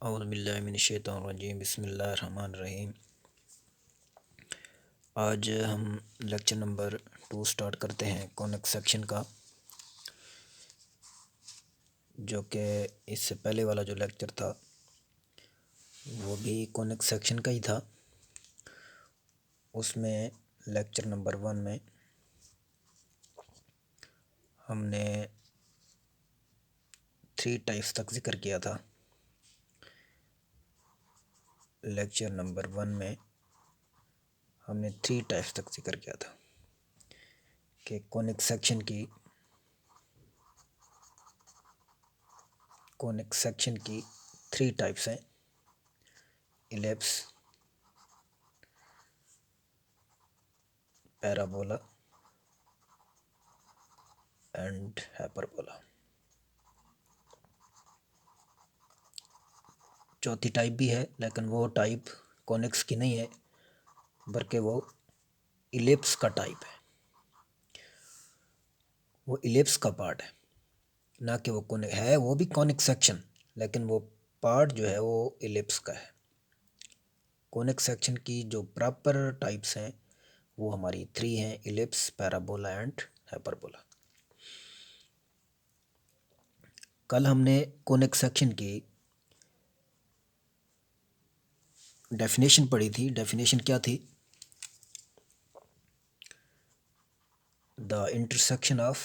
औज़ुबिल्लाहिमिनश्शैतानिर्रजीम बिस्मिल्लाहिर्रहमानिर्रहीम। आज हम लेक्चर नंबर 2 स्टार्ट करते हैं कॉनिक सेक्शन का, जो कि इससे पहले वाला जो लेक्चर था वो भी कॉनिक सेक्शन का ही था। उसमें लेक्चर नंबर 1 में हमने 3 टाइप्स तक जिक्र किया था। लेक्चर नंबर 1 में हमने 3 टाइप्स तक जिक्र किया था कि कॉनिक सेक्शन की 3 टाइप्स हैं: इलिप्स, पैराबोला एंड हाइपरबोला। चौथी टाइप भी है, लेकिन वो टाइप कॉनिक्स की नहीं है, बल्कि वो इलिप्स का टाइप है। वो इलिप्स का पार्ट है, ना कि वो कॉनिक है। वो भी कॉनिक सेक्शन, लेकिन वो पार्ट जो है वो इलिप्स का है। कॉनिक सेक्शन की जो प्रॉपर टाइप्स हैं वो हमारी 3 हैं: इलिप्स, पैराबोला एंड हाइपरबोला। कल हमने कॉनिक सेक्शन की डेफिनेशन पढ़ी थी। डेफिनेशन क्या थी? The intersection of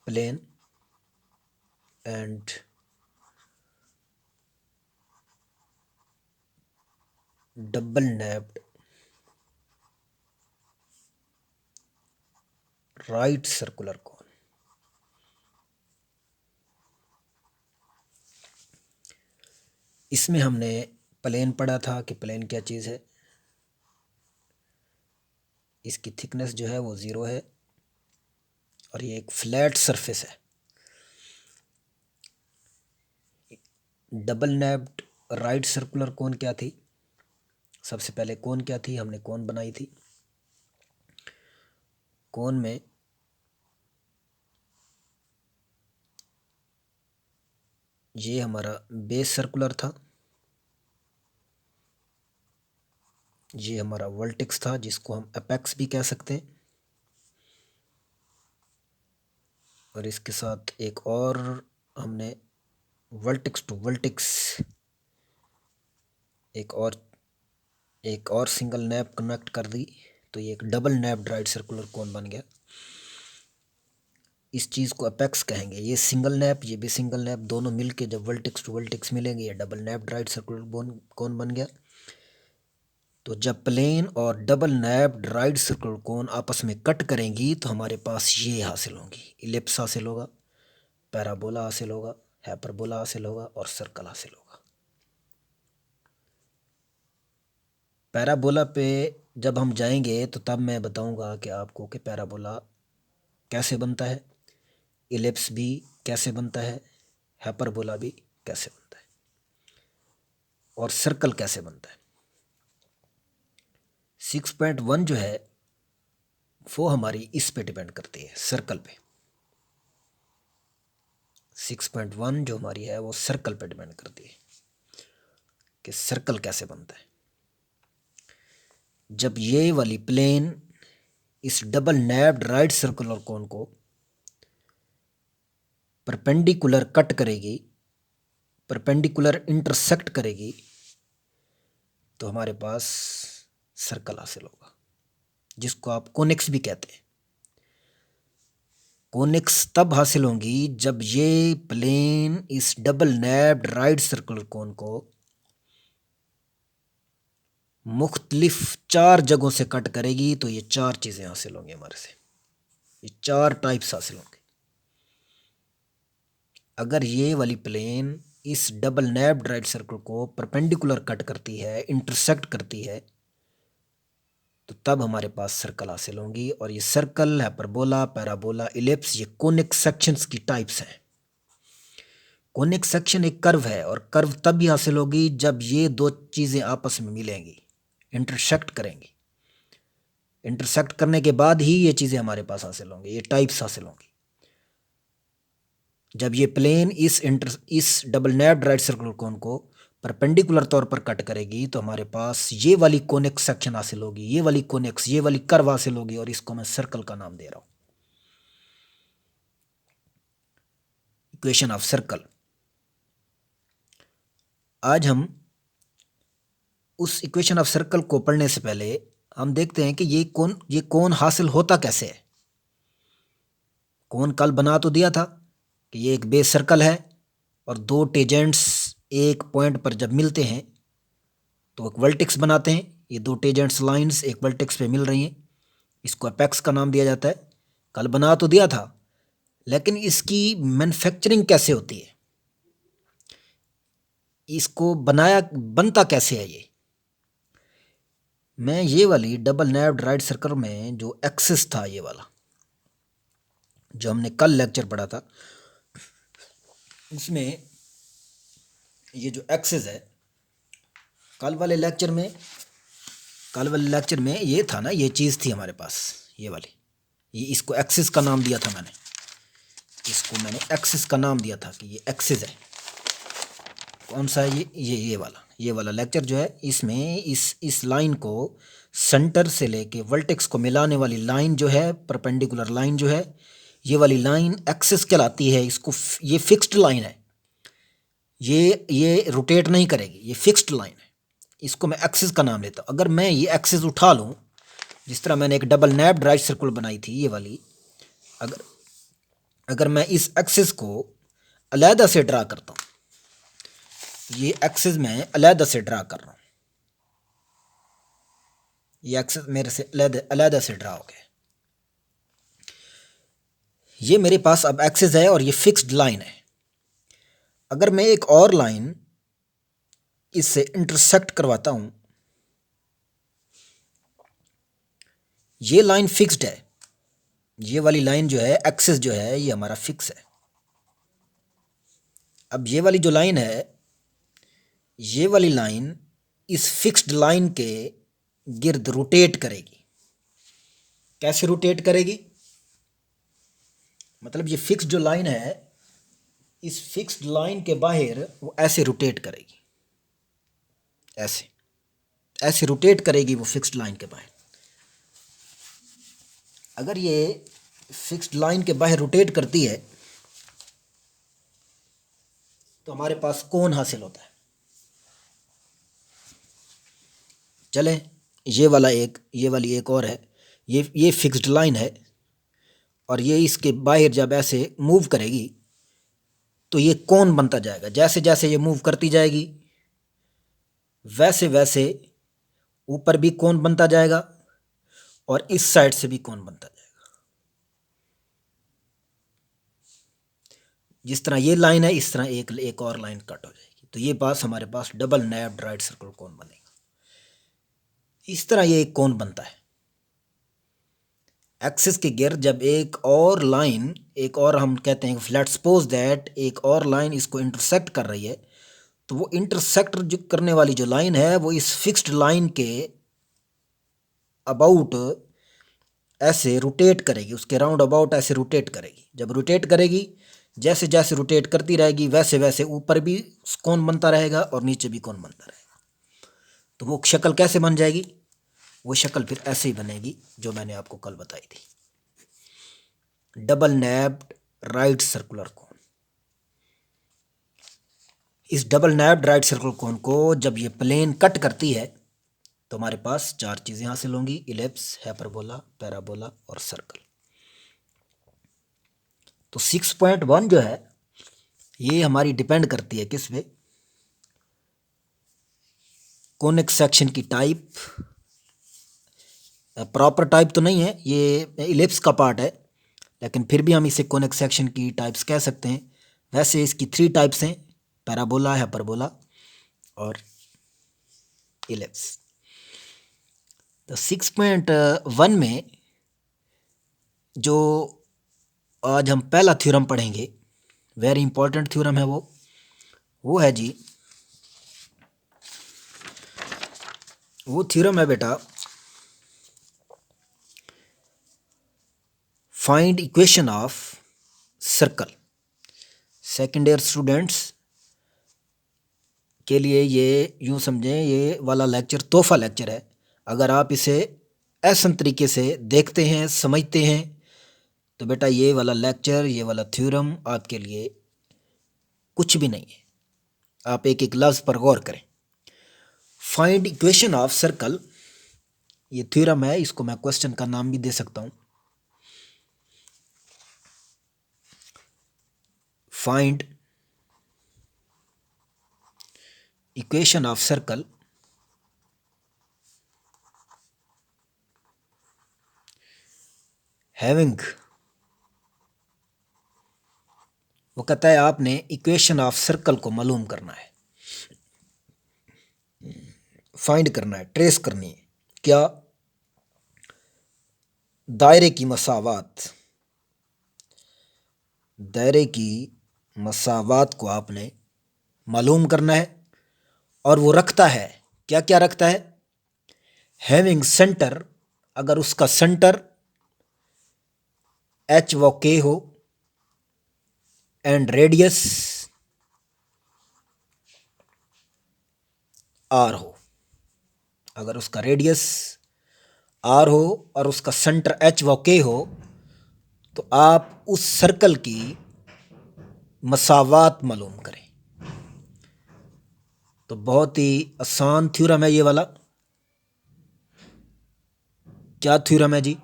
plane and double napped right circular cone. इसमें हमने प्लेन पढ़ा था कि प्लेन क्या चीज़ है। इसकी थिकनेस जो है वो 0 है और ये एक फ्लैट सरफेस है। डबल नैप्ड राइट सर्कुलर कोन क्या थी? सबसे पहले कोन क्या थी? हमने कोन बनाई थी। कोन में ये हमारा बेस सर्कुलर था, ये हमारा वर्टेक्स था जिसको हम एपेक्स भी कह सकते हैं, और इसके साथ एक और हमने वर्टेक्स टू वर्टेक्स एक और सिंगल नैप कनेक्ट कर दी, तो ये एक डबल नैप्ड राइट सर्कुलर कोन बन गया। इस चीज़ को अपेक्स कहेंगे। ये सिंगल नैप, ये भी सिंगल नैप, दोनों मिलके जब वर्टेक्स टू वर्टेक्स मिलेंगे ये डबल नैप्ड राइट सर्कुलर कोन बन गया। तो जब प्लेन और डबल नैप्ड राइट सर्कुलर कोन आपस में कट करेंगी तो हमारे पास ये हासिल होंगी: इलिप्स हासिल होगा, पैराबोला हासिल होगा, हाइपरबोला हासिल होगा और सर्कल हासिल होगा। पैराबोला पे जब हम जाएंगे तो तब मैं बताऊंगा कि आपको कि पैराबोला कैसे बनता है, इलिप्स भी कैसे बनता है, हाइपरबोला भी कैसे बनता है और सर्कल कैसे बनता है। 6.1 जो है वो हमारी इस पे डिपेंड करती है, सर्कल पे। 6.1 जो हमारी है वो सर्कल पे डिपेंड करती है कि सर्कल कैसे बनता है। जब ये वाली प्लेन इस डबल नैप्ड राइट सर्कुलर कोन को परपेंडिकुलर कट करेगी, परपेंडिकुलर इंटरसेक्ट करेगी, तो हमारे पास सर्कल हासिल होगा, जिसको आप कोनिक्स भी कहते हैं। कोनिक्स तब हासिल होंगी जब ये प्लेन इस डबल नैप्ड राइट सर्कुलर कोन को मुख्तलिफ 4 जगहों से कट करेगी, तो ये 4 चीज़ें हासिल होंगी हमारे से, ये 4 टाइप्स हासिल होंगे। अगर ये वाली प्लेन इस डबल नैप्ड राइट सर्कल को परपेंडिकुलर कट करती है, इंटरसेक्ट करती है, तो तब हमारे पास सर्कल हासिल होंगी। और ये सर्कल, हाइपरबोला, पैराबोला, इलिप्स, ये कोनिक सेक्शंस की टाइप्स हैं। कोनिक सेक्शन एक कर्व है और कर्व तब भी हासिल होगी जब ये 2 चीज़ें आपस में मिलेंगी, इंटरसेक्ट करेंगी। इंटरसेक्ट करने के बाद ही ये चीज़ें हमारे पास हासिल होंगी, ये टाइप्स हासिल होंगी। जब ये प्लेन इस डबल नैप्ड राइट सर्कुलर कोन को परपेंडिकुलर तौर पर कट करेगी तो हमारे पास ये वाली कोनिक सेक्शन हासिल होगी, ये वाली कोनिक्स, ये वाली कर्व हासिल होगी, और इसको मैं सर्कल का नाम दे रहा हूं, इक्वेशन ऑफ सर्कल। आज हम उस इक्वेशन ऑफ सर्कल को पढ़ने से पहले हम देखते हैं कि ये कोन हासिल होता कैसे है। कोन कल बना तो दिया था कि ये एक बेस सर्कल है और दो टेजेंट्स एक पॉइंट पर जब मिलते हैं तो एक वर्टेक्स बनाते हैं। ये दो टेजेंट्स लाइंस एक वर्टेक्स पे मिल रही हैं, इसको अपेक्स का नाम दिया जाता है। कल बना तो दिया था, लेकिन इसकी मैन्युफैक्चरिंग कैसे होती है, इसको बनता कैसे है, ये मैं ये वाली डबल नैप्ड राइट सर्कल में जो एक्सिस था, ये वाला जो हमने कल लेक्चर पढ़ा था, उसमें ये जो एक्सिस है, कल वाले लेक्चर में ये था ना, ये चीज़ थी हमारे पास, ये वाली, ये इसको एक्सिस का नाम दिया था मैंने, इसको मैंने एक्सिस का नाम दिया था कि ये एक्सिस है। कौन सा है ये वाला लेक्चर जो है, इसमें इस लाइन को सेंटर से लेके वर्टेक्स को मिलाने वाली लाइन जो है, परपेंडिकुलर लाइन जो है, ये वाली लाइन एक्सिस कहलाती है। इसको ये फिक्स्ड लाइन है, ये रोटेट नहीं करेगी, ये फिक्स्ड लाइन है, इसको मैं एक्सिस का नाम लेता हूँ। अगर मैं ये एक्सिस उठा लूँ, जिस तरह मैंने एक डबल नैप्ड राइट सर्कल बनाई थी ये वाली, अगर मैं इस एक्सिस को अलहदा से ड्रा करता हूँ, ये एक्सिस मैं अलहदा से ड्रा कर रहा हूँ, ये एक्सिस मेरे से अलहदा से ड्रा हो गया, ये मेरे पास अब एक्सिस है और ये फिक्स्ड लाइन है। अगर मैं एक और लाइन इससे इंटरसेक्ट करवाता हूं, ये लाइन फिक्स्ड है, ये वाली लाइन जो है, एक्सिस जो है, ये हमारा फिक्स है। अब ये वाली जो लाइन है, ये वाली लाइन इस फिक्स्ड लाइन के गिर्द रोटेट करेगी। कैसे रोटेट करेगी, मतलब ये फिक्स जो लाइन है, इस फिक्स्ड लाइन के बाहर वो ऐसे रोटेट करेगी, ऐसे रोटेट करेगी वो फिक्स्ड लाइन के बाहर। अगर ये फिक्स्ड लाइन के बाहर रोटेट करती है तो हमारे पास कोन हासिल होता है। चले, ये वाली एक और है, ये फिक्स्ड लाइन है और ये इसके बाहर जब ऐसे मूव करेगी तो ये कोन बनता जाएगा। जैसे जैसे ये मूव करती जाएगी वैसे वैसे ऊपर भी कोन बनता जाएगा और इस साइड से भी कोन बनता जाएगा। जिस तरह ये लाइन है, इस तरह एक और लाइन कट हो जाएगी, तो ये पास हमारे पास डबल नैप्ड राइट सर्कल कोन बनेगा। इस तरह ये एक कोन बनता है। एक्सिस के गिर्द जब एक और हम कहते हैं, लेट्स सपोज दैट एक और लाइन इसको इंटरसेक्ट कर रही है, तो वो इंटरसेक्ट जो करने वाली जो लाइन है वो इस फिक्स्ड लाइन के अबाउट ऐसे रोटेट करेगी, उसके राउंड अबाउट ऐसे रोटेट करेगी। जब रोटेट करेगी, जैसे जैसे रोटेट करती रहेगी वैसे वैसे ऊपर भी कोन बनता रहेगा और नीचे भी कोन बनता रहेगा। तो वो शक्ल कैसे बन जाएगी, वो शक्ल फिर ऐसे ही बनेगी जो मैंने आपको कल बताई थी, डबल नैप्ड राइट सर्कुलर कोन। इस डबल नैप्ड राइट सर्कुलर कोन को जब ये प्लेन कट करती है तो हमारे पास चार चीज़ें हासिल होंगी, इलिप्स, हाइपरबोला, पैराबोला और सर्कल। तो 6.1 जो है ये हमारी डिपेंड करती है किस पे, कोनिक सेक्शन की टाइप। प्रॉपर टाइप तो नहीं है, ये इलिप्स का पार्ट है, लेकिन फिर भी हम इसे कोनिक सेक्शन की टाइप्स कह सकते हैं। वैसे इसकी 3 टाइप्स हैं, पैराबोला, हाइपरबोला और इलिप्स। तो 6.1 में जो आज हम पहला थ्योरम पढ़ेंगे, वेरी इंपॉर्टेंट थ्योरम है वो है जी, वो थ्योरम है बेटा, find equation of circle. Second year students के लिए ये यूँ समझें, ये वाला लेक्चर तोहफा लेक्चर है। अगर आप इसे ऐसा तरीके से देखते हैं, समझते हैं, तो बेटा ये वाला लेक्चर, ये वाला थ्योरम आपके लिए कुछ भी नहीं है। आप एक एक लफ्ज़ पर गौर करें। फाइंड इक्वेशन ऑफ सर्कल, ये थ्योरम है, इसको मैं क्वेश्चन का नाम भी दे सकता हूँ। Find equation of circle having, वो कहता है आपने इक्वेशन ऑफ सर्कल को मालूम करना है, फाइंड करना है, ट्रेस करनी है। क्या? दायरे की मसावात, दायरे की मसावात को आपने मालूम करना है। और वो रखता है, क्या क्या रखता है? हैविंग सेंटर, अगर उसका सेंटर एच व के हो, एंड रेडियस आर हो। अगर उसका रेडियस आर हो और उसका सेंटर एच व के हो, तो आप उस सर्कल की मसावात मालूम करें। तो बहुत ही आसान थ्योरम है ये वाला। क्या थ्योरम है जी?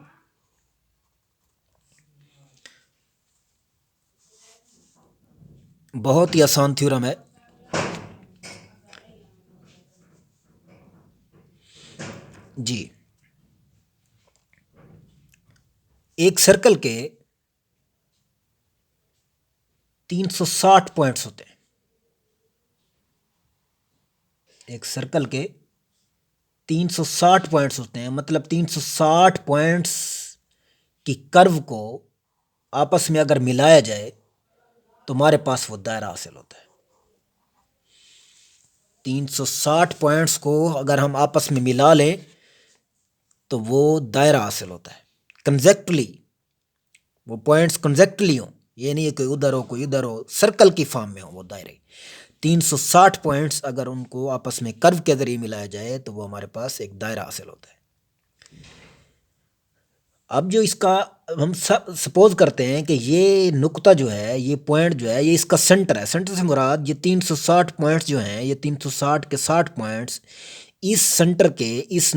बहुत ही आसान थ्योरम है। जी, एक सर्कल के 360 पॉइंट्स होते हैं। एक सर्कल के 360 पॉइंट्स होते हैं, मतलब 360 पॉइंट्स की कर्व को आपस में अगर मिलाया जाए तो हमारे पास वो दायरा हासिल होता है। 360 पॉइंट्स को अगर हम आपस में मिला लें तो वो दायरा हासिल होता है। कंजेक्टली, वो पॉइंट्स कंजेक्टली हों, ये नहीं है कोई उधर हो कोई इधर हो, सर्कल की फॉर्म में हो वो दायरे। 360 पॉइंट्स अगर उनको आपस में कर्व के जरिए मिलाया जाए तो वो हमारे पास एक दायरा हासिल होता है। अब जो इसका हम सपोज करते हैं कि ये नुक्ता जो है, ये पॉइंट जो है, ये इसका सेंटर है। सेंटर से मुराद ये 360 पॉइंट्स जो हैं, ये 360 के 60 पॉइंट्स इस सेंटर के, इस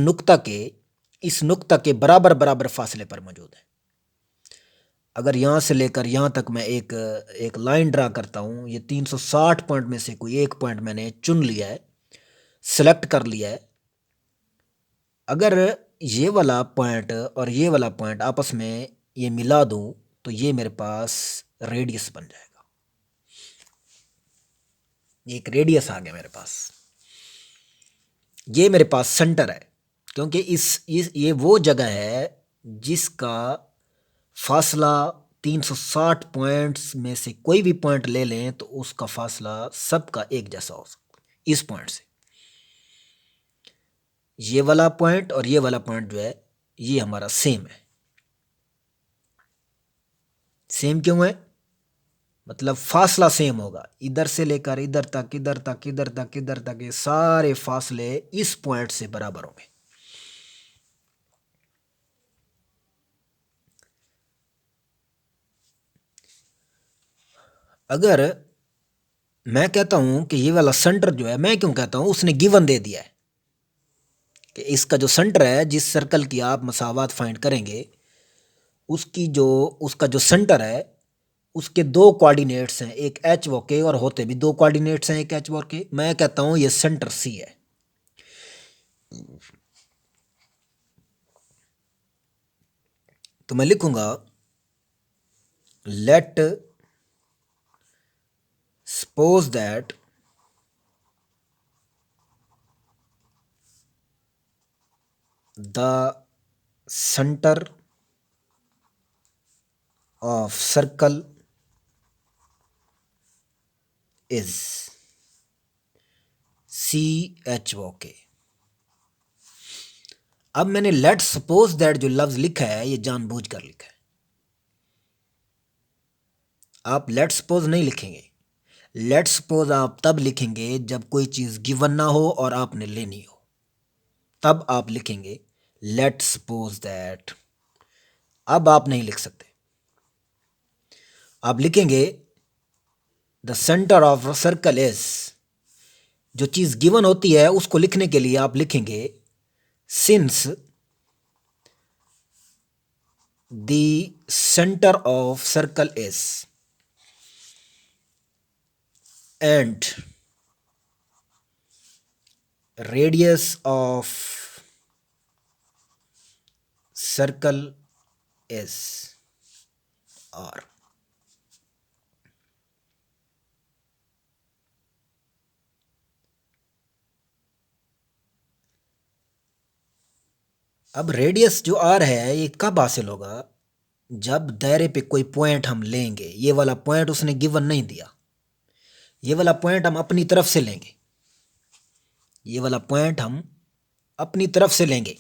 नुक्ता के बराबर बराबर फासले पर मौजूद है। अगर यहाँ से लेकर यहाँ तक मैं एक लाइन ड्रा करता हूँ, ये 360 पॉइंट में से कोई एक पॉइंट मैंने चुन लिया है, सेलेक्ट कर लिया है। अगर ये वाला पॉइंट और ये वाला पॉइंट आपस में ये मिला दूं तो ये मेरे पास रेडियस बन जाएगा। ये एक रेडियस आ गया मेरे पास। ये मेरे पास सेंटर है, क्योंकि ये वो जगह है जिसका फासला 360 पॉइंट्स में से कोई भी पॉइंट ले लें तो उसका फासला सबका एक जैसा हो सकता है। इस पॉइंट से ये वाला पॉइंट और ये वाला पॉइंट जो है ये हमारा सेम है। सेम क्यों है? मतलब फासला सेम होगा, इधर से लेकर इधर तक, इधर तक, इधर तक, इधर तक, ये सारे फासले इस पॉइंट से बराबर होंगे। अगर मैं कहता हूं कि ये वाला सेंटर जो है, मैं क्यों कहता हूं, उसने गिवन दे दिया है कि इसका जो सेंटर है, जिस सर्कल की आप मसावात फाइंड करेंगे, उसका जो सेंटर है उसके दो कोऑर्डिनेट्स हैं, एक एच व के, और होते भी दो कोऑर्डिनेट्स हैं, एक एच व के। मैं कहता हूं ये सेंटर सी है। तो मैं लिखूंगा let suppose that the center of circle is CHOK। अब मैंने लेट सपोज दैट जो लफ्ज लिखा है ये जानबूझकर लिखा है। आप लेट सपोज नहीं लिखेंगे, लेट्स सपोज आप तब लिखेंगे जब कोई चीज़ गिवन ना हो और आपने लेनी हो, तब आप लिखेंगे लेट्स सपोज दैट। अब आप नहीं लिख सकते, आप लिखेंगे the centre of circle is. जो चीज़ गिवन होती है उसको लिखने के लिए आप लिखेंगे since the centre of circle is and radius of circle is r। अब रेडियस जो r है ये कब हासिल होगा, जब दायरे पे कोई पॉइंट हम लेंगे। ये वाला पॉइंट उसने गिवन नहीं दिया, ये वाला पॉइंट हम अपनी तरफ से लेंगे, ये वाला पॉइंट हम अपनी तरफ से लेंगे।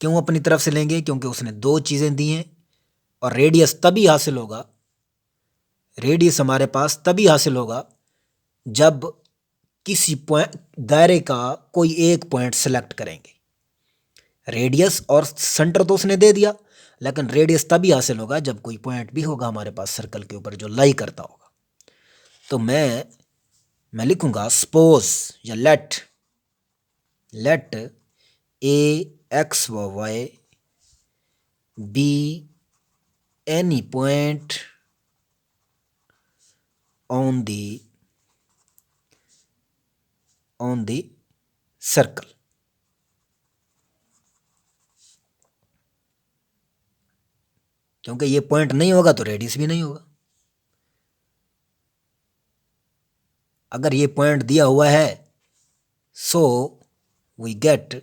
क्यों अपनी तरफ से लेंगे, क्योंकि उसने दो चीज़ें दी हैं। और रेडियस तभी हासिल होगा, रेडियस हमारे पास तभी हासिल होगा जब किसी पॉइंट दायरे का कोई एक पॉइंट सेलेक्ट करेंगे। रेडियस और सेंटर तो उसने दे दिया, लेकिन रेडियस तभी हासिल होगा जब कोई पॉइंट भी होगा हमारे पास सर्कल के ऊपर जो लाई करता होगा। तो मैं लिखूंगा सपोज या लेट ए एक्स व Y be any point on the circle. क्योंकि ये पॉइंट नहीं होगा तो रेडियस भी नहीं होगा। अगर ये पॉइंट दिया हुआ है सो वी गेट,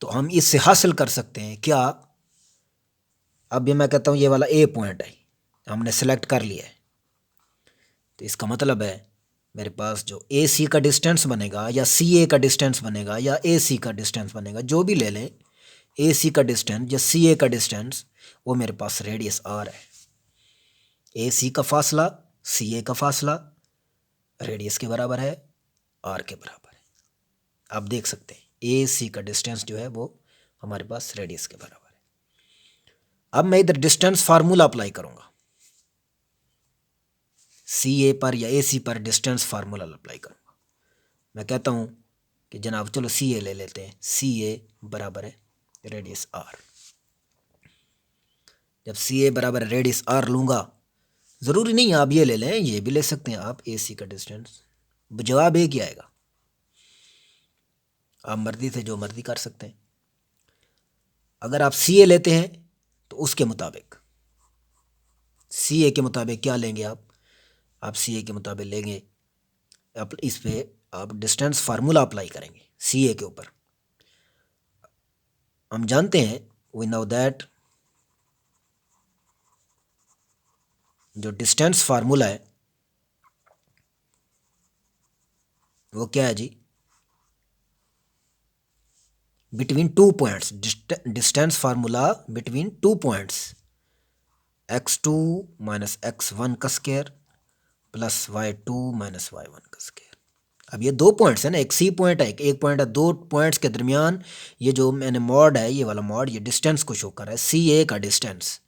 तो हम इससे हासिल कर सकते हैं क्या। अब ये मैं कहता हूँ ये वाला ए पॉइंट है, हमने सेलेक्ट कर लिया है, तो इसका मतलब है मेरे पास जो ए सी का डिस्टेंस बनेगा या सी ए का डिस्टेंस बनेगा या ए सी का डिस्टेंस बनेगा, जो भी ले लें, ए सी का डिस्टेंस या सी ए का डिस्टेंस, वो मेरे पास रेडियस आर है। ए सी का फासला सी ए का फासला रेडियस के बराबर है, आर के बराबर है। आप देख सकते हैं ए सी का डिस्टेंस जो है वो हमारे पास रेडियस के बराबर है। अब मैं इधर डिस्टेंस फार्मूला अप्लाई करूंगा, सी ए पर या ए सी पर डिस्टेंस फार्मूला अप्लाई करूंगा। मैं कहता हूं कि जनाब चलो सी ए ले लेते हैं, सी ए बराबर है रेडियस आर। जब सी ए बराबर रेडियस आर लूंगा, ज़रूरी नहीं आप ये ले लें, ये भी ले सकते हैं आप ए सी का डिस्टेंस, जवाब एक ही आएगा। आप मर्जी से जो मर्जी कर सकते हैं। अगर आप सी ए लेते हैं तो उसके मुताबिक सी ए के मुताबिक क्या लेंगे आप सी ए के मुताबिक लेंगे, आप इस पे आप डिस्टेंस फार्मूला अप्लाई करेंगे सी ए के ऊपर। हम जानते हैं वी नो दैट जो डिस्टेंस फार्मूला है वो क्या है जी, between two points, distance formula between two points x2 minus x1 का square plus y2 minus y1 का स्क्वायर। अब ये दो पॉइंट्स है ना, एक सी पॉइंट है एक पॉइंट है, दो पॉइंट्स के दरमियान ये जो मैंने मॉड है, ये वाला मॉड, ये डिस्टेंस को शो कर रहा है, सी ए का डिस्टेंस।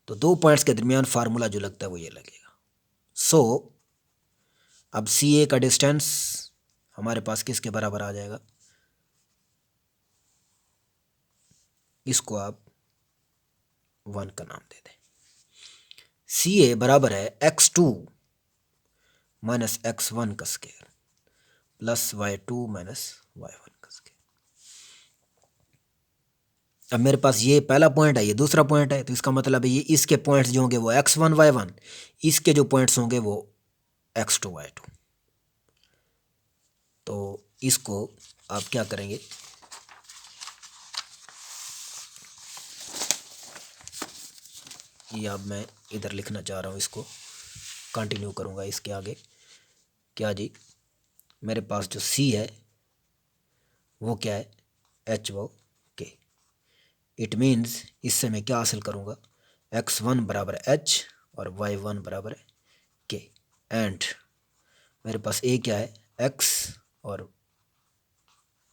तो दो पॉइंट्स के दरमियान फार्मूला जो लगता है वो ये लगेगा। सो अब सी ए का डिस्टेंस हमारे पास किसके बराबर आ जाएगा, इसको आप 1 का नाम दे दें। सी ए बराबर है x2 माइनस x1 का square plus y2 minus y1 का स्क्वायर। अब मेरे पास ये पहला पॉइंट है, ये दूसरा पॉइंट है, तो इसका मतलब है ये इसके पॉइंट्स जो होंगे वो x1 y1, इसके जो पॉइंट्स होंगे वो x2 y2। तो इसको आप क्या करेंगे, ये अब मैं इधर लिखना चाह रहा हूँ, इसको कंटिन्यू करूँगा इसके आगे। क्या जी, मेरे पास जो सी है वो क्या है, एच वो के। इट मीन्स इससे मैं क्या हासिल करूँगा, x1 बराबर h और y1 बराबर है k। एंड मेरे पास a क्या है, x और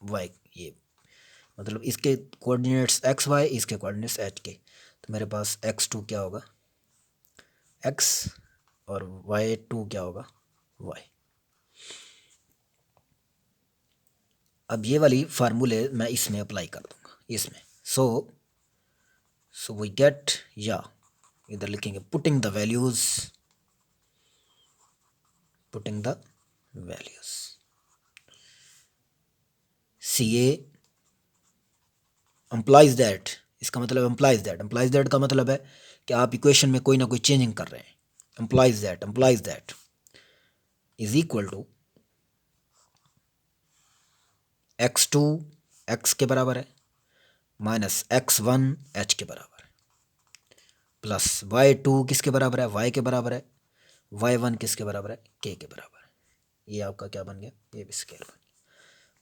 y, ये मतलब इसके कोऑर्डिनेट्स एक्स वाई, इसके कोऑर्डिनेट्स एच के। तो मेरे पास x2 क्या होगा, x, और y2 क्या होगा, y। अब ये वाली फार्मूले मैं इसमें अप्लाई कर दूंगा इसमें। सो वी गेट, या इधर लिखेंगे पुटिंग द वैल्यूज, सी ए एम्प्लाइज दैट, इसका मतलब एम्प्लाइज दैट का मतलब है कि आप इक्वेशन में कोई ना कोई चेंजिंग कर रहे हैं। Implies that is equal to x2 x के बराबर है माइनस x1 h के बराबर है, प्लस y2 किसके बराबर है, y के बराबर है, y1 किसके बराबर है, k के बराबर है। ये आपका क्या बन गया, ये भी स्केल बन गया।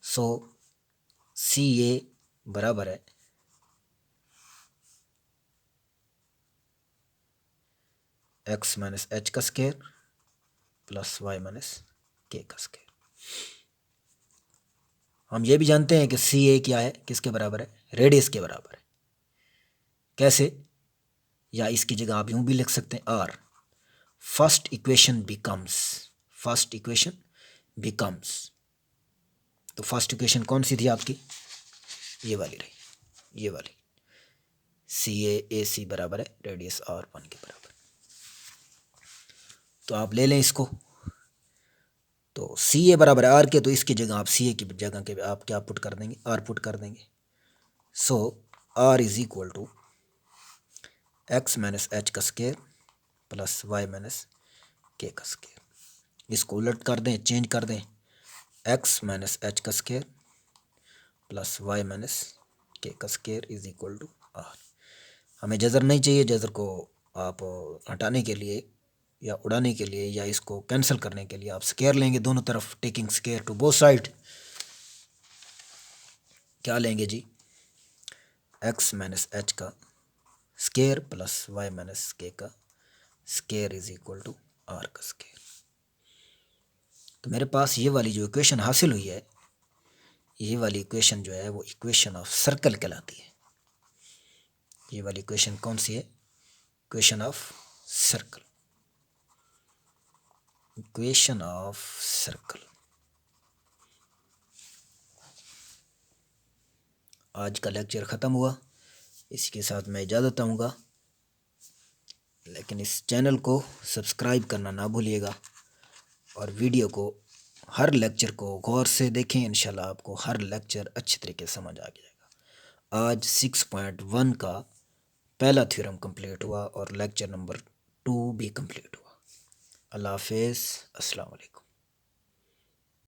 सो सी ए बराबर है x माइनस एच का square plus y minus K का स्केयर। हम ये भी जानते हैं कि सी ए क्या है, किसके बराबर है, रेडियस के बराबर है। कैसे, या इसकी जगह आप यूं भी लिख सकते हैं आर। फर्स्ट इक्वेशन बिकम्स, तो फर्स्ट इक्वेशन कौन सी थी आपकी, ये वाली रही, ये वाली, सी ए सी बराबर है रेडियस आर 1 के बराबर। तो आप ले लें इसको, तो सी ए बराबर है आर के, तो इसकी जगह आप सी ए की जगह के आप क्या पुट कर देंगे, आर पुट कर देंगे। So R is equal to X minus H का square plus Y minus K का स्केयर। इसको उलट कर दें, चेंज कर दें, एक्स माइनस एच का square plus Y minus K का square is equal to R. हमें जज़र नहीं चाहिए, जज़र को आप हटाने के लिए या उड़ाने के लिए या इसको कैंसिल करने के लिए आप स्केयर लेंगे दोनों तरफ, taking square to both side. क्या लेंगे जी, एक्स माइनस एच का square plus Y minus K का square is equal to R का स्केयर। तो मेरे पास ये वाली जो इक्वेशन हासिल हुई है, ये वाली इक्वेशन जो है वो इक्वेशन ऑफ सर्कल कहलाती है। ये वाली इक्वेशन कौन सी है, equation of circle, equation of circle. आज का लेक्चर ख़त्म हुआ, इसके साथ मैं इजाज़त चाहूँगा, लेकिन इस चैनल को सब्सक्राइब करना ना भूलिएगा और वीडियो को, हर लेक्चर को गौर से देखें। इंशाल्लाह आपको हर लेक्चर अच्छी तरीके से समझ आ जाएगा। आज 6.1 का पहला थ्योरम कंप्लीट हुआ और लेक्चर नंबर 2 भी कंप्लीट हुआ। अल्लाह हाफिज़, अस्सलाम वालेकुम।